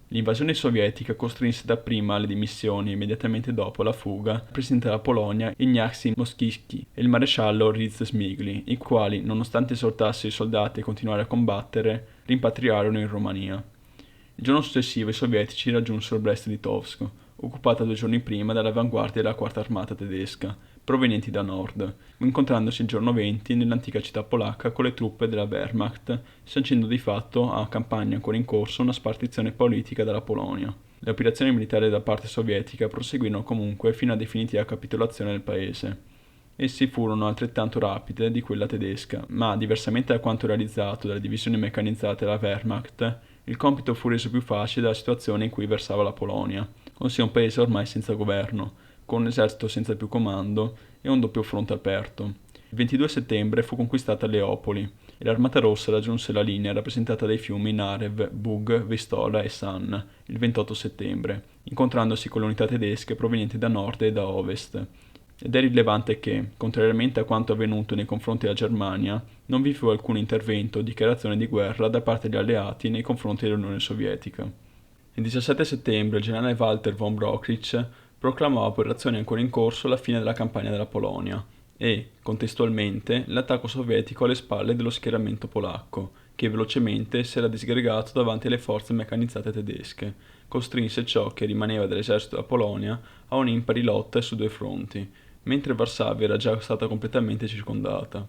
L'invasione sovietica costrinse dapprima alle dimissioni e immediatamente dopo la fuga il presidente della Polonia Ignacy Mościcki e il maresciallo Riz Smigli, i quali, nonostante esortassero i soldati a continuare a combattere, rimpatriarono in Romania. Il giorno successivo i sovietici raggiunsero Brest-Litovsk, occupata 2 giorni prima dall'avanguardia della quarta armata tedesca, provenienti da nord, incontrandosi il giorno 20 nell'antica città polacca con le truppe della Wehrmacht, sancendo di fatto a campagna ancora in corso una spartizione politica della Polonia. Le operazioni militari da parte sovietica proseguirono comunque fino alla definitiva capitolazione del paese. Essi furono altrettanto rapide di quella tedesca, ma, diversamente da quanto realizzato dalle divisioni meccanizzate della Wehrmacht, il compito fu reso più facile dalla situazione in cui versava la Polonia, ossia un paese ormai senza governo, con un esercito senza più comando e un doppio fronte aperto. Il 22 settembre fu conquistata Leopoli e l'Armata Rossa raggiunse la linea rappresentata dai fiumi Narev, Bug, Vistola e San il 28 settembre, incontrandosi con le unità tedesche provenienti da nord e da ovest. Ed è rilevante che, contrariamente a quanto avvenuto nei confronti della Germania, non vi fu alcun intervento o dichiarazione di guerra da parte degli alleati nei confronti dell'Unione Sovietica. Il 17 settembre il generale Walter von Brockwitz proclamò a operazioni ancora in corso la fine della campagna della Polonia e, contestualmente, l'attacco sovietico alle spalle dello schieramento polacco, che velocemente si era disgregato davanti alle forze meccanizzate tedesche, costrinse ciò che rimaneva dell'esercito della Polonia a un'impari lotta su 2 fronti, mentre Varsavia era già stata completamente circondata.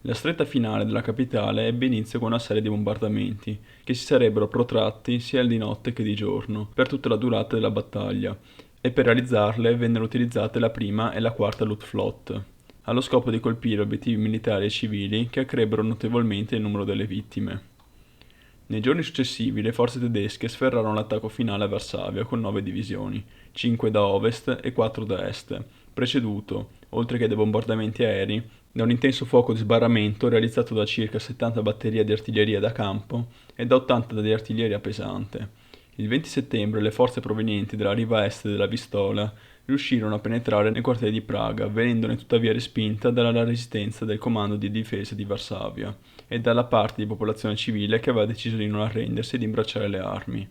La stretta finale della capitale ebbe inizio con una serie di bombardamenti, che si sarebbero protratti sia di notte che di giorno, per tutta la durata della battaglia, e per realizzarle vennero utilizzate la prima e la quarta Luftwaffe, allo scopo di colpire obiettivi militari e civili che accrebbero notevolmente il numero delle vittime. Nei giorni successivi le forze tedesche sferrarono l'attacco finale a Varsavia con 9 divisioni, 5 da ovest e 4 da est, preceduto, oltre che dai bombardamenti aerei, da un intenso fuoco di sbarramento realizzato da circa 70 batterie di artiglieria da campo e da 80 di artiglieria pesante. Il 20 settembre le forze provenienti dalla riva est della Vistola riuscirono a penetrare nei quartieri di Praga, venendone tuttavia respinta dalla resistenza del comando di difesa di Varsavia e dalla parte di popolazione civile che aveva deciso di non arrendersi e di imbracciare le armi.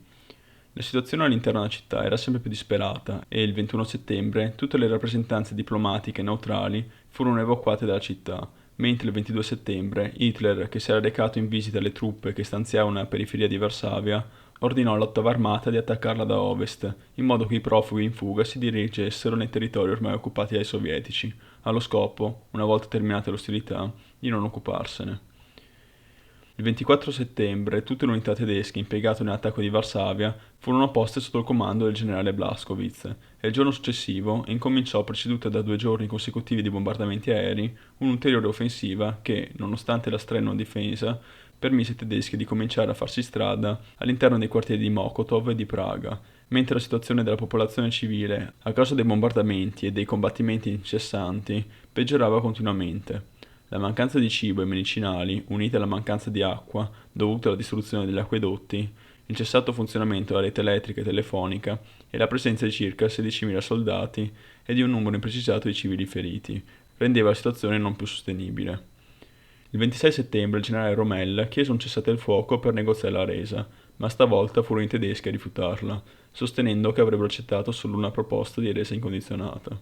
La situazione all'interno della città era sempre più disperata e il 21 settembre tutte le rappresentanze diplomatiche neutrali furono evacuate dalla città, mentre il 22 settembre Hitler, che si era recato in visita alle truppe che stanziavano nella periferia di Varsavia, ordinò all'ottava armata di attaccarla da ovest, in modo che i profughi in fuga si dirigessero nei territori ormai occupati dai sovietici, allo scopo, una volta terminate le ostilità, di non occuparsene. Il 24 settembre tutte le unità tedesche impiegate nell'attacco di Varsavia furono poste sotto il comando del generale Blaskowitz e il giorno successivo incominciò, preceduta da 2 giorni consecutivi di bombardamenti aerei, un'ulteriore offensiva che, nonostante la strenua difesa, permise ai tedeschi di cominciare a farsi strada all'interno dei quartieri di Mokotov e di Praga, mentre la situazione della popolazione civile, a causa dei bombardamenti e dei combattimenti incessanti, peggiorava continuamente. La mancanza di cibo e medicinali, unita alla mancanza di acqua, dovuta alla distruzione degli acquedotti, il cessato funzionamento della rete elettrica e telefonica e la presenza di circa 16.000 soldati e di un numero imprecisato di civili feriti, rendeva la situazione non più sostenibile. Il 26 settembre il generale Rommel chiese un cessate il fuoco per negoziare la resa, ma stavolta furono i tedeschi a rifiutarla, sostenendo che avrebbero accettato solo una proposta di resa incondizionata.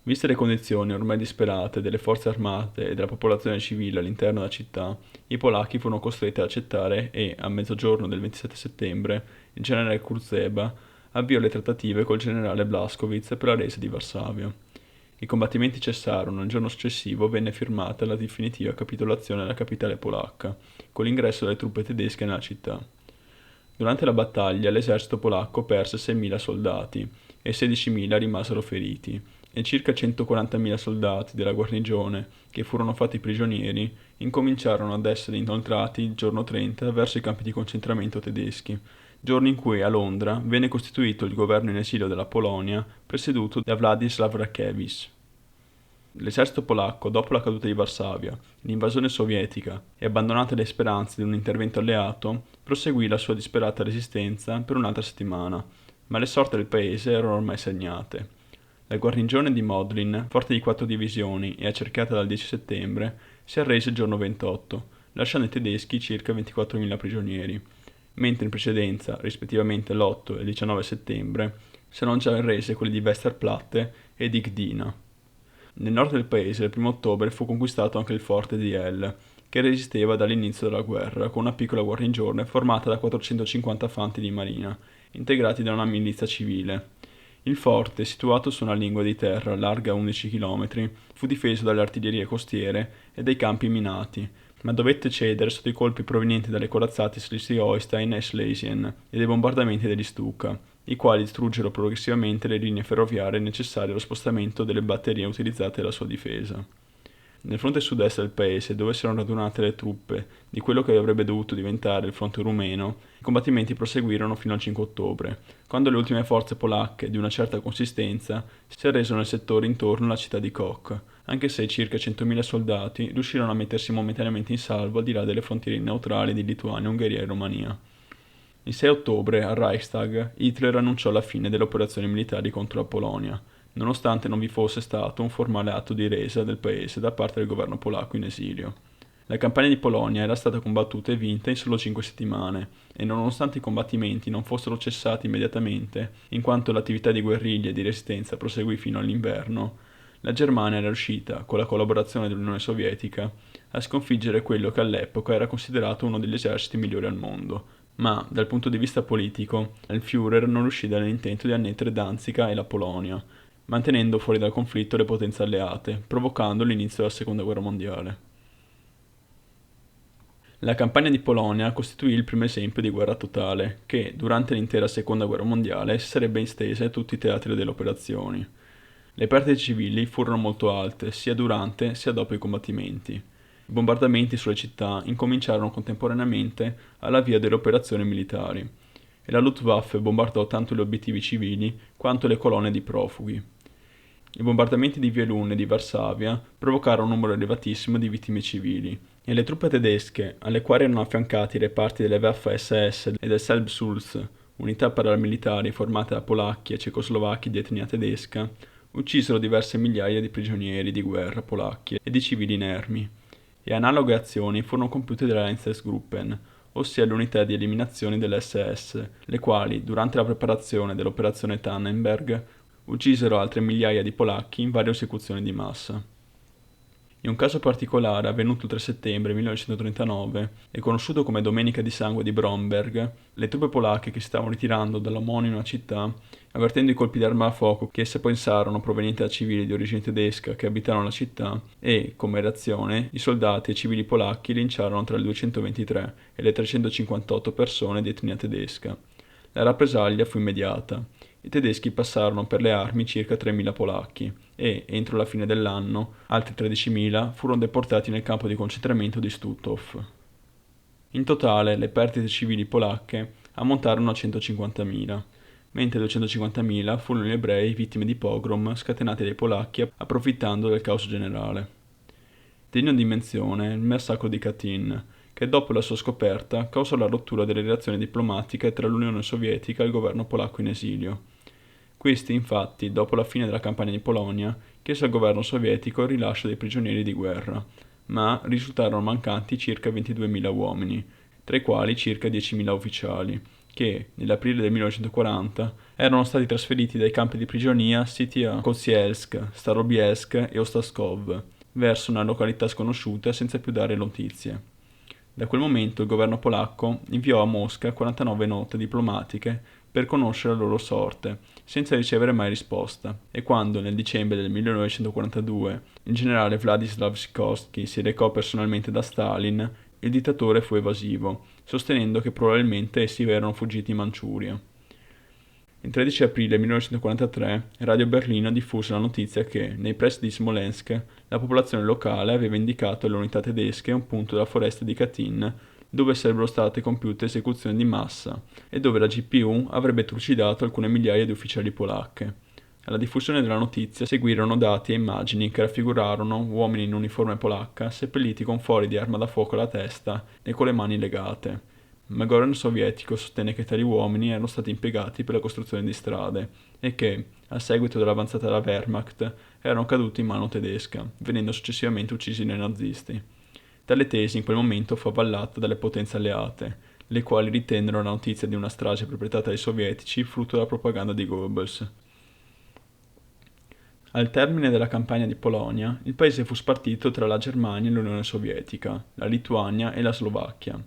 Viste le condizioni ormai disperate delle forze armate e della popolazione civile all'interno della città, i polacchi furono costretti ad accettare e, a mezzogiorno del 27 settembre, il generale Kurzeba avviò le trattative col generale Blaskowitz per la resa di Varsavia. I combattimenti cessarono e il giorno successivo venne firmata la definitiva capitolazione della capitale polacca, con l'ingresso delle truppe tedesche nella città. Durante la battaglia l'esercito polacco perse 6.000 soldati e 16.000 rimasero feriti, e circa 140.000 soldati della guarnigione, che furono fatti prigionieri, incominciarono ad essere inoltrati il giorno 30 verso i campi di concentramento tedeschi, giorno in cui a Londra venne costituito il governo in esilio della Polonia, presieduto da Władysław Rakiewicz. L'esercito polacco, dopo la caduta di Varsavia, l'invasione sovietica e abbandonate le speranze di un intervento alleato, proseguì la sua disperata resistenza per un'altra settimana, ma le sorti del paese erano ormai segnate. La guarnigione di Modlin, forte di 4 divisioni e accerchiata dal 10 settembre, si arrese il giorno 28, lasciando ai tedeschi circa 24.000 prigionieri, mentre in precedenza, rispettivamente l'8 e il 19 settembre, si erano già arrese quelli di Westerplatte e di Gdynia. Nel nord del paese, il 1 ottobre, fu conquistato anche il forte di El, che resisteva dall'inizio della guerra, con una piccola guarnigione formata da 450 fanti di marina, integrati da una milizia civile. Il forte, situato su una lingua di terra larga 11 km, fu difeso dalle artiglierie costiere e dai campi minati, ma dovette cedere sotto i colpi provenienti dalle corazzate Schleswig-Holstein e Schlesien e dai bombardamenti degli Stuka, i quali distruggero progressivamente le linee ferroviarie necessarie allo spostamento delle batterie utilizzate alla sua difesa. Nel fronte sud-est del paese, dove si erano radunate le truppe di quello che avrebbe dovuto diventare il fronte rumeno, i combattimenti proseguirono fino al 5 ottobre, quando le ultime forze polacche di una certa consistenza si arresero nel settore intorno alla città di Koch, anche se circa 100.000 soldati riuscirono a mettersi momentaneamente in salvo al di là delle frontiere neutrali di Lituania, Ungheria e Romania. Il 6 ottobre, al Reichstag, Hitler annunciò la fine delle operazioni militari contro la Polonia, nonostante non vi fosse stato un formale atto di resa del paese da parte del governo polacco in esilio. La campagna di Polonia era stata combattuta e vinta in solo 5 settimane, e nonostante i combattimenti non fossero cessati immediatamente, in quanto l'attività di guerriglia e di resistenza proseguì fino all'inverno, la Germania era riuscita, con la collaborazione dell'Unione Sovietica, a sconfiggere quello che all'epoca era considerato uno degli eserciti migliori al mondo, ma, dal punto di vista politico, il Führer non riuscì dall'intento di annettere Danzica e la Polonia, mantenendo fuori dal conflitto le potenze alleate, provocando l'inizio della Seconda Guerra Mondiale. La campagna di Polonia costituì il primo esempio di guerra totale, che, durante l'intera Seconda Guerra Mondiale, si sarebbe estesa a tutti i teatri delle operazioni. Le perdite civili furono molto alte, sia durante sia dopo i combattimenti. I bombardamenti sulle città incominciarono contemporaneamente all'avvio delle operazioni militari, e la Luftwaffe bombardò tanto gli obiettivi civili quanto le colonne di profughi. I bombardamenti di Vjelun e di Varsavia provocarono un numero elevatissimo di vittime civili, e le truppe tedesche, alle quali erano affiancati i reparti delle Waffen-SS e del Selbstschutz, unità paramilitari formate da polacchi e cecoslovacchi di etnia tedesca, uccisero diverse migliaia di prigionieri di guerra polacchi e di civili inermi, e analoghe azioni furono compiute dalle Einsatzgruppen, ossia le unità di eliminazione dell'SS, le quali, durante la preparazione dell'operazione Tannenberg, uccisero altre migliaia di polacchi in varie esecuzioni di massa. In un caso particolare, avvenuto il 3 settembre 1939 e conosciuto come Domenica di Sangue di Bromberg, le truppe polacche che si stavano ritirando dall'omonima città, avvertendo i colpi d'arma a fuoco che esse pensarono provenienti da civili di origine tedesca che abitavano la città, e, come reazione, i soldati e civili polacchi linciarono tra le 223 e le 358 persone di etnia tedesca. La rappresaglia fu immediata. I tedeschi passarono per le armi circa 3.000 polacchi e, entro la fine dell'anno, altri 13.000 furono deportati nel campo di concentramento di Stutthof. In totale, le perdite civili polacche ammontarono a 150.000, mentre 250.000 furono gli ebrei vittime di pogrom scatenati dai polacchi approfittando del caos generale. Degno di menzione il massacro di Katyn, che dopo la sua scoperta causò la rottura delle relazioni diplomatiche tra l'Unione Sovietica e il governo polacco in esilio. Questi, infatti, dopo la fine della campagna di Polonia, chiese al governo sovietico il rilascio dei prigionieri di guerra, ma risultarono mancanti circa 22.000 uomini, tra i quali circa 10.000 ufficiali, che, nell'aprile del 1940, erano stati trasferiti dai campi di prigionia siti a Kozielsk, Starobielsk e Ostashkov, verso una località sconosciuta senza più dare notizie. Da quel momento il governo polacco inviò a Mosca 49 note diplomatiche per conoscere la loro sorte, senza ricevere mai risposta, e quando nel dicembre del 1942 il generale Władysław Sikorski si recò personalmente da Stalin, il dittatore fu evasivo, sostenendo che probabilmente essi erano fuggiti in Manciuria. Il 13 aprile 1943 Radio Berlino diffuse la notizia che, nei pressi di Smolensk, la popolazione locale aveva indicato alle unità tedesche un punto della foresta di Katyn dove sarebbero state compiute esecuzioni di massa e dove la GPU avrebbe trucidato alcune migliaia di ufficiali polacche. Alla diffusione della notizia seguirono dati e immagini che raffigurarono uomini in uniforme polacca seppelliti con fori di arma da fuoco alla testa e con le mani legate. Ma il governo sovietico sostenne che tali uomini erano stati impiegati per la costruzione di strade e che, a seguito dell'avanzata della Wehrmacht, erano caduti in mano tedesca, venendo successivamente uccisi dai nazisti. Tale tesi in quel momento fu avvallata dalle potenze alleate, le quali ritennero la notizia di una strage perpetrata dai sovietici frutto della propaganda di Goebbels. Al termine della campagna di Polonia, il paese fu spartito tra la Germania e l'Unione Sovietica, la Lituania e la Slovacchia.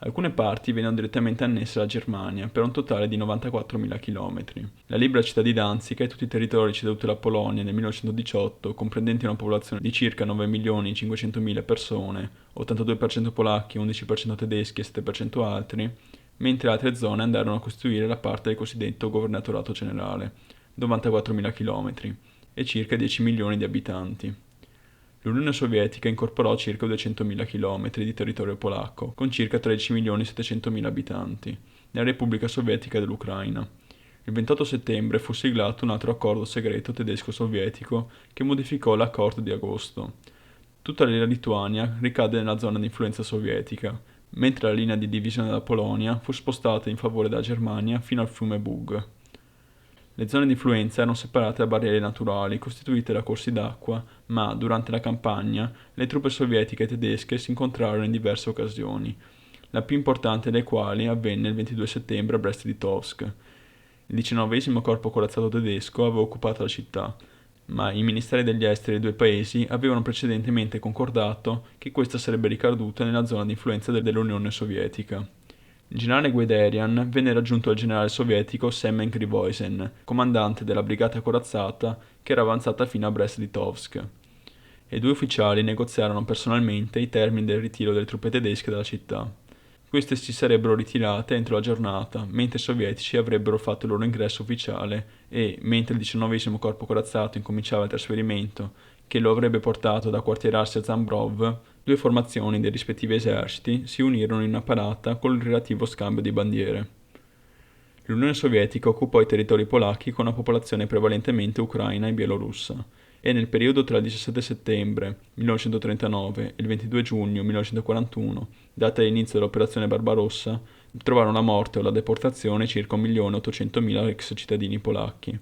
Alcune parti vennero direttamente annesse alla Germania per un totale di 94.000 km. La libera città di Danzica e tutti i territori ceduti alla Polonia nel 1918, comprendenti una popolazione di circa 9.500.000 persone, 82% polacchi, 11% tedeschi e 7% altri, mentre altre zone andarono a costituire la parte del cosiddetto governatorato generale, 94.000 km, e circa 10 milioni di abitanti. L'Unione Sovietica incorporò circa 200.000 km di territorio polacco, con circa 13.700.000 abitanti, nella Repubblica Sovietica dell'Ucraina. Il 28 settembre fu siglato un altro accordo segreto tedesco-sovietico che modificò l'accordo di agosto. Tutta la Lituania ricadde nella zona di influenza sovietica, mentre la linea di divisione della Polonia fu spostata in favore della Germania fino al fiume Bug. Le zone di influenza erano separate da barriere naturali costituite da corsi d'acqua, ma durante la campagna le truppe sovietiche e tedesche si incontrarono in diverse occasioni, la più importante delle quali avvenne il 22 settembre a Brest-Litovsk. Il 19° corpo corazzato tedesco aveva occupato la città, ma i ministeri degli esteri dei due paesi avevano precedentemente concordato che questa sarebbe ricaduta nella zona di influenza dell'Unione Sovietica. Il generale Guderian venne raggiunto dal generale sovietico Semen Grivoisen, comandante della brigata corazzata che era avanzata fino a Brest-Litovsk, e i due ufficiali negoziarono personalmente i termini del ritiro delle truppe tedesche dalla città. Queste si sarebbero ritirate entro la giornata, mentre i sovietici avrebbero fatto il loro ingresso ufficiale e, mentre il 19° corpo corazzato incominciava il trasferimento, che lo avrebbe portato ad acquartierarsi a Zambrov, due formazioni dei rispettivi eserciti si unirono in una parata con il relativo scambio di bandiere. L'Unione Sovietica occupò i territori polacchi con una popolazione prevalentemente ucraina e bielorussa, e nel periodo tra il 17 settembre 1939 e il 22 giugno 1941, data l'inizio dell'operazione Barbarossa, trovarono la morte o la deportazione circa 1.800.000 ex cittadini polacchi.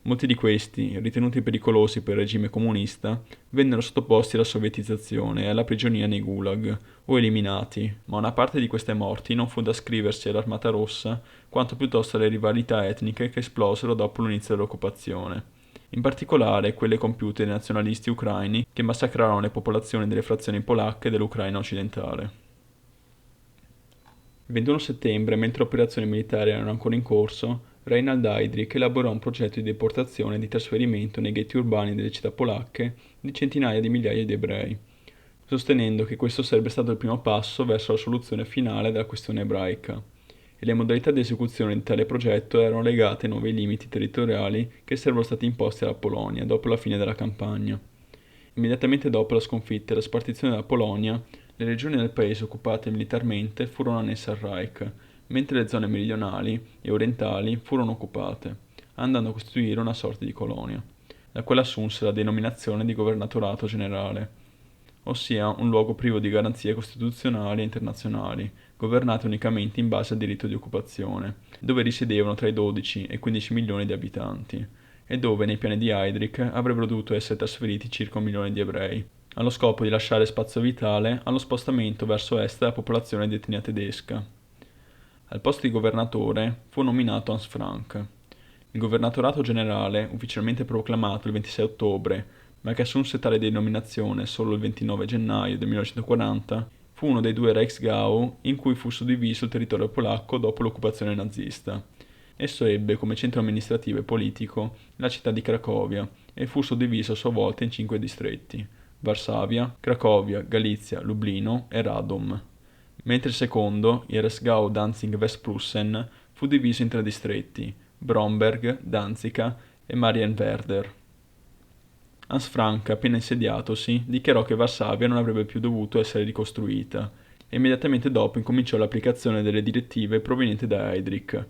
Molti di questi, ritenuti pericolosi per il regime comunista, vennero sottoposti alla sovietizzazione e alla prigionia nei gulag, o eliminati, ma una parte di queste morti non fu da ascriversi all'Armata Rossa, quanto piuttosto alle rivalità etniche che esplosero dopo l'inizio dell'occupazione. In particolare quelle compiute dai nazionalisti ucraini che massacrarono le popolazioni delle frazioni polacche dell'Ucraina occidentale. Il 21 settembre, mentre le operazioni militari erano ancora in corso, Reinhard Heydrich elaborò un progetto di deportazione e di trasferimento nei ghetti urbani delle città polacche di centinaia di migliaia di ebrei, sostenendo che questo sarebbe stato il primo passo verso la soluzione finale della questione ebraica, e le modalità di esecuzione di tale progetto erano legate ai nuovi limiti territoriali che sarebbero stati imposti alla Polonia dopo la fine della campagna. Immediatamente dopo la sconfitta e la spartizione della Polonia, le regioni del paese occupate militarmente furono annesse al Reich, mentre le zone meridionali e orientali furono occupate, andando a costituire una sorta di colonia, da quale assunse la denominazione di governatorato generale, ossia un luogo privo di garanzie costituzionali e internazionali, governato unicamente in base al diritto di occupazione, dove risiedevano tra i 12 e i 15 milioni di abitanti, e dove nei piani di Heydrich avrebbero dovuto essere trasferiti circa 1 milione di ebrei, allo scopo di lasciare spazio vitale allo spostamento verso est della popolazione di etnia tedesca. Al posto di governatore fu nominato Hans Frank. Il governatorato generale, ufficialmente proclamato il 26 ottobre, ma che assunse tale denominazione solo il 29 gennaio del 1940, fu uno dei due Reichsgau in cui fu suddiviso il territorio polacco dopo l'occupazione nazista. Esso ebbe come centro amministrativo e politico la città di Cracovia e fu suddiviso a sua volta in 5 distretti: Varsavia, Cracovia, Galizia, Lublino e Radom. Mentre il secondo, il Reichsgau Danzig-Westprussen, fu diviso in 3 distretti: Bromberg, Danzica e Marienwerder. Hans Frank, appena insediatosi, dichiarò che Varsavia non avrebbe più dovuto essere ricostruita e immediatamente dopo incominciò l'applicazione delle direttive provenienti da Heydrich.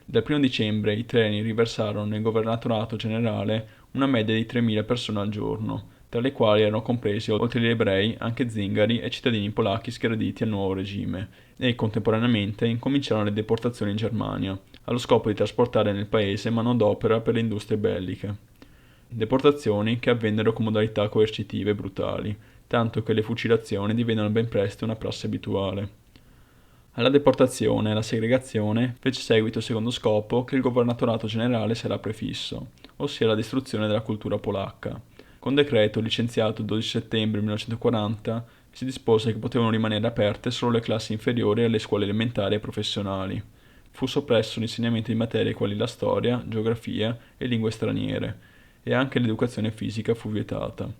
Dal 1 dicembre i treni riversarono nel governatorato generale una media di 3.000 persone al giorno, tra le quali erano compresi, oltre agli ebrei, anche zingari e cittadini polacchi schieraditi al nuovo regime, e contemporaneamente incominciarono le deportazioni in Germania, allo scopo di trasportare nel paese manodopera per le industrie belliche. Deportazioni che avvennero con modalità coercitive e brutali, tanto che le fucilazioni divennero ben presto una prassi abituale. Alla deportazione e alla segregazione fece seguito il secondo scopo che il governatorato generale si era prefisso, ossia la distruzione della cultura polacca. Con decreto licenziato il 12 settembre 1940 si dispose che potevano rimanere aperte solo le classi inferiori alle scuole elementari e professionali. Fu soppresso l'insegnamento di materie quali la storia, geografia e lingue straniere, e anche l'educazione fisica fu vietata.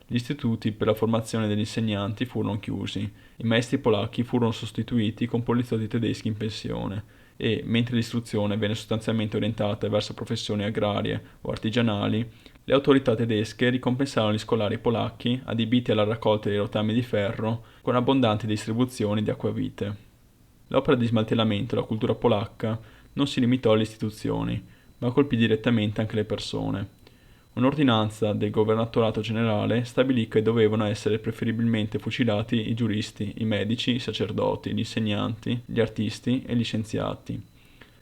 Gli istituti per la formazione degli insegnanti furono chiusi, i maestri polacchi furono sostituiti con poliziotti tedeschi in pensione e, mentre l'istruzione venne sostanzialmente orientata verso professioni agrarie o artigianali, le autorità tedesche ricompensarono gli scolari polacchi adibiti alla raccolta dei rotami di ferro con abbondanti distribuzioni di acquavite. L'opera di smantellamento della cultura polacca non si limitò alle istituzioni, ma colpì direttamente anche le persone. Un'ordinanza del governatorato generale stabilì che dovevano essere preferibilmente fucilati i giuristi, i medici, i sacerdoti, gli insegnanti, gli artisti e gli scienziati.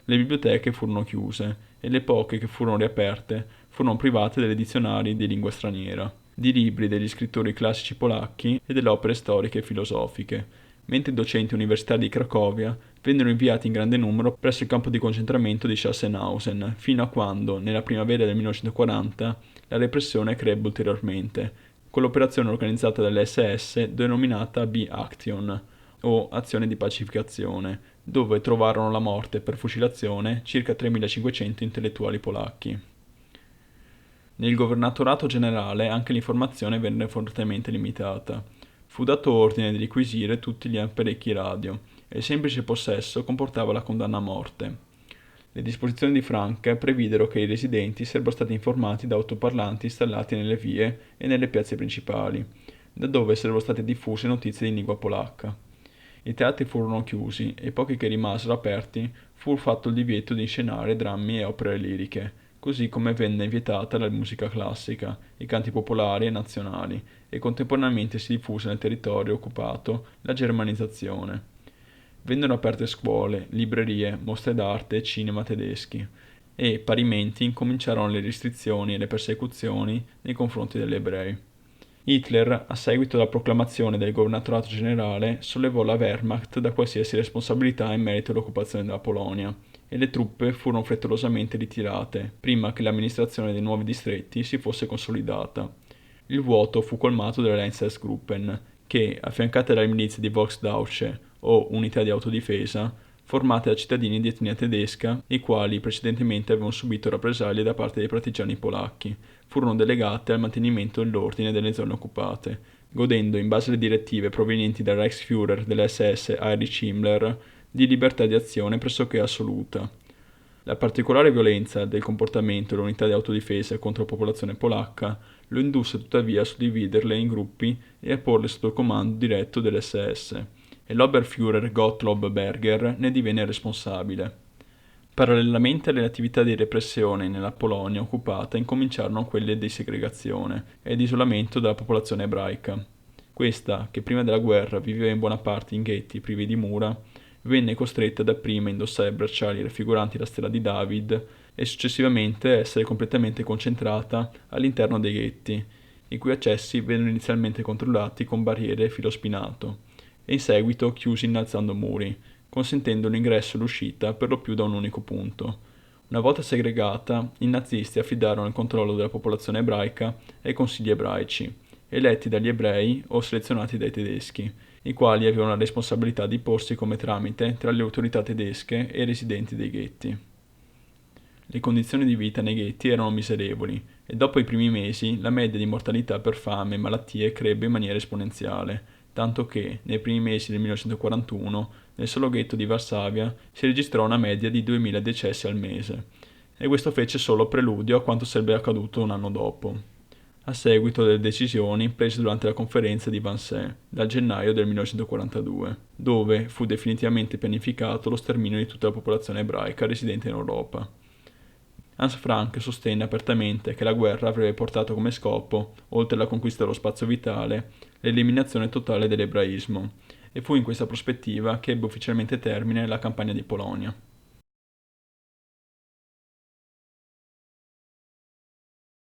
Le biblioteche furono chiuse e le poche che furono riaperte furono private dei dizionari di lingua straniera, di libri degli scrittori classici polacchi e delle opere storiche e filosofiche, mentre i docenti universitari di Cracovia vennero inviati in grande numero presso il campo di concentramento di Sachsenhausen, fino a quando, nella primavera del 1940, la repressione crebbe ulteriormente, con l'operazione organizzata dalle SS denominata B-Action, o Azione di Pacificazione, dove trovarono la morte per fucilazione circa 3.500 intellettuali polacchi. Nel governatorato generale anche l'informazione venne fortemente limitata. Fu dato ordine di requisire tutti gli apparecchi radio e il semplice possesso comportava la condanna a morte. Le disposizioni di Frank previdero che i residenti sarebbero stati informati da autoparlanti installati nelle vie e nelle piazze principali, da dove sarebbero state diffuse notizie in lingua polacca. I teatri furono chiusi e i pochi che rimasero aperti fu fatto il divieto di inscenare drammi e opere liriche, così come venne vietata la musica classica, i canti popolari e nazionali, e contemporaneamente si diffuse nel territorio occupato la germanizzazione. Vennero aperte scuole, librerie, mostre d'arte e cinema tedeschi, e parimenti incominciarono le restrizioni e le persecuzioni nei confronti degli ebrei. Hitler, a seguito della proclamazione del governatorato generale, sollevò la Wehrmacht da qualsiasi responsabilità in merito all'occupazione della Polonia, e le truppe furono frettolosamente ritirate, prima che l'amministrazione dei nuovi distretti si fosse consolidata. Il vuoto fu colmato dalle Einsatzgruppen, che, affiancate dalle milizie di Volksdeutsche o unità di autodifesa, formate da cittadini di etnia tedesca, i quali precedentemente avevano subito rappresaglie da parte dei partigiani polacchi, furono delegate al mantenimento dell'ordine delle zone occupate, godendo, in base alle direttive provenienti dal Reichsführer dell'SS Heinrich Himmler, di libertà di azione pressoché assoluta. La particolare violenza del comportamento dell'unità di autodifesa contro la popolazione polacca lo indusse tuttavia a suddividerle in gruppi e a porle sotto il comando diretto dell'SS, e l'Oberführer Gottlob Berger ne divenne responsabile. Parallelamente alle attività di repressione nella Polonia occupata incominciarono quelle di segregazione e di isolamento della popolazione ebraica. Questa, che prima della guerra viveva in buona parte in ghetti privi di mura, venne costretta dapprima a indossare bracciali raffiguranti la stella di David e successivamente a essere completamente concentrata all'interno dei ghetti, i cui accessi vennero inizialmente controllati con barriere e filo spinato, e in seguito chiusi innalzando muri, consentendo l'ingresso e l'uscita per lo più da un unico punto. Una volta segregata, i nazisti affidarono il controllo della popolazione ebraica ai consigli ebraici, eletti dagli ebrei o selezionati dai tedeschi, i quali avevano la responsabilità di porsi come tramite tra le autorità tedesche e i residenti dei ghetti. Le condizioni di vita nei ghetti erano miserevoli e dopo i primi mesi la media di mortalità per fame e malattie crebbe in maniera esponenziale, tanto che, nei primi mesi del 1941, nel solo ghetto di Varsavia si registrò una media di 2000 decessi al mese, e questo fece solo preludio a quanto sarebbe accaduto un anno dopo, a seguito delle decisioni prese durante la conferenza di Wannsee dal gennaio del 1942, dove fu definitivamente pianificato lo sterminio di tutta la popolazione ebraica residente in Europa. Hans Frank sostenne apertamente che la guerra avrebbe portato come scopo, oltre alla conquista dello spazio vitale, l'eliminazione totale dell'ebraismo, e fu in questa prospettiva che ebbe ufficialmente termine la campagna di Polonia.